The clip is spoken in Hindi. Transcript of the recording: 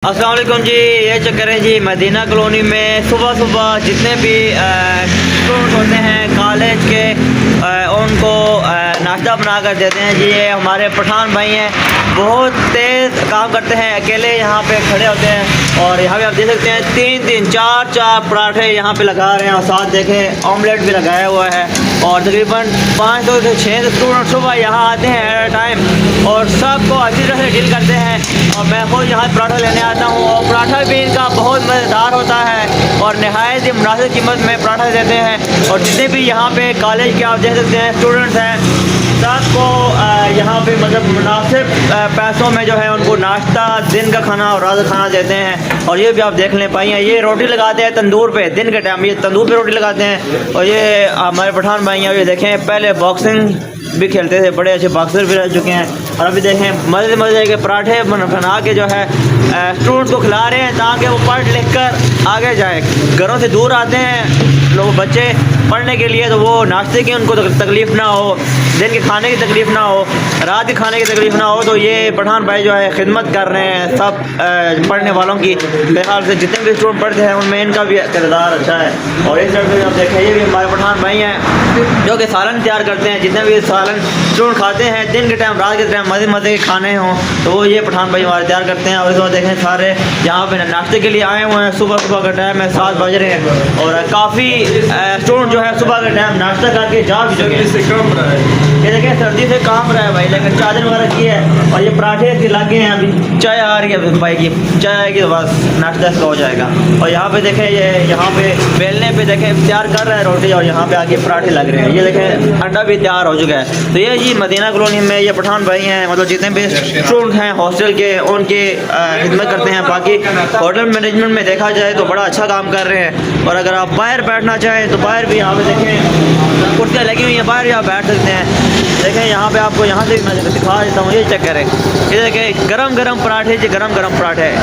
अस्सलाम वालेकुम जी। ये चक्कर है जी मदीना कॉलोनी में सुबह सुबह जितने भी स्टूडेंट होते हैं कॉलेज के उनको नाश्ता बना कर देते हैं जी। ये हमारे पठान भाई हैं, बहुत तेज़ काम करते हैं, अकेले यहाँ पे खड़े होते हैं। और यहाँ पे आप देख सकते हैं तीन चार पराठे यहाँ पे लगा रहे हैं और साथ देखें ऑमलेट भी लगाया हुआ है। और तकरीबन 500 से 600 स्टूडेंट सुबह यहाँ आते हैं एट अ टाइम और सबको अच्छी तरह से डील करते हैं। और मैं खुद यहाँ पराठा लेने आता हूँ और पराठा भी इनका बहुत मज़ेदार होता है और नहायत ही मुनासिब कीमत में पराठा देते हैं। और जितने भी यहाँ पे कॉलेज के आप देख सकते हैं स्टूडेंट्स हैं, सबको यहाँ पे मतलब मुनासिब पैसों में जो है उनको नाश्ता, दिन का खाना और रात का खाना देते हैं। और ये भी आप देख लें पाई हैं, ये रोटी लगाते हैं तंदूर पे, दिन के टाइम ये तंदूर पे रोटी लगाते हैं। और ये हमारे पठान भाई हैं, ये देखें पहले बॉक्सिंग भी खेलते थे, बड़े अच्छे बॉक्सर भी रह चुके हैं। और अभी देखें मज़े के पराठे बना के जो है स्टूडेंट्स को खिला रहे हैं ताकि वो पढ़ लिख कर आगे जाए। घरों से दूर आते हैं लोग बच्चे पढ़ने के लिए, तो वो नाश्ते की उनको तकलीफ़ ना हो, दिन के खाने की तकलीफ़ ना हो, रात के खाने की तकलीफ़ ना हो। तो ये पठान भाई जो है खिदमत कर रहे हैं सब पढ़ने वालों की। मेरे ख्याल से जितने भी स्टूडेंट पढ़ते हैं उनमें इनका भी किरदार अच्छा है। और इस तरह से आप देखें ये भी हमारे पठान भाई हैं जो कि सालन तैयार करते हैं। जितने भी सालन स्टूडेंट खाते हैं दिन के टाइम, रात के टाइम मज़े के खाने हों तो वो ये पठान भाई हमारे तैयार करते हैं। और इस वक्त देखें सारे यहाँ पे नाश्ते के लिए आए हुए हैं। सुबह का टाइम है, 7 बज रहे हैं और काफ़ी स्टूडेंट जो है सुबह के टाइम नाश्ता करके जा भी चुके हैं। ये देखें सर्दी से काम रहा है भाई, लेकिन चादर वगैरह की है। और ये पराठे के लागे हैं, अभी चाय आ रही है भाई की, चाय आएगी तो बस नाश्ता इसका हो जाएगा। और यहाँ पे देखें ये यहाँ पे बेलने पे देखें तैयार कर रहे हैं रोटी और यहाँ पे आगे पराठे लग रहे हैं। ये देखें अंडा भी तैयार हो चुका है। तो ये जी मदीना कॉलोनी में ये पठान भाई हैं, मतलब जितने भी स्टूडेंट हैं हॉस्टल के उनके खिदमत करते हैं। बाकी होटल मैनेजमेंट में देखा जाए तो बड़ा अच्छा काम कर रहे हैं। और अगर आप बाहर बैठना चाहें तो बाहर भी यहाँ पे देखें कुर्सियाँ लगी हुई हैं, बाहर भी आप बैठ सकते हैं। देखें यहाँ पे आपको यहाँ से भी मैं दिखा देता हूँ, ये चेक करें, ये देखें गरम पराठे, ये गरम पराठे है।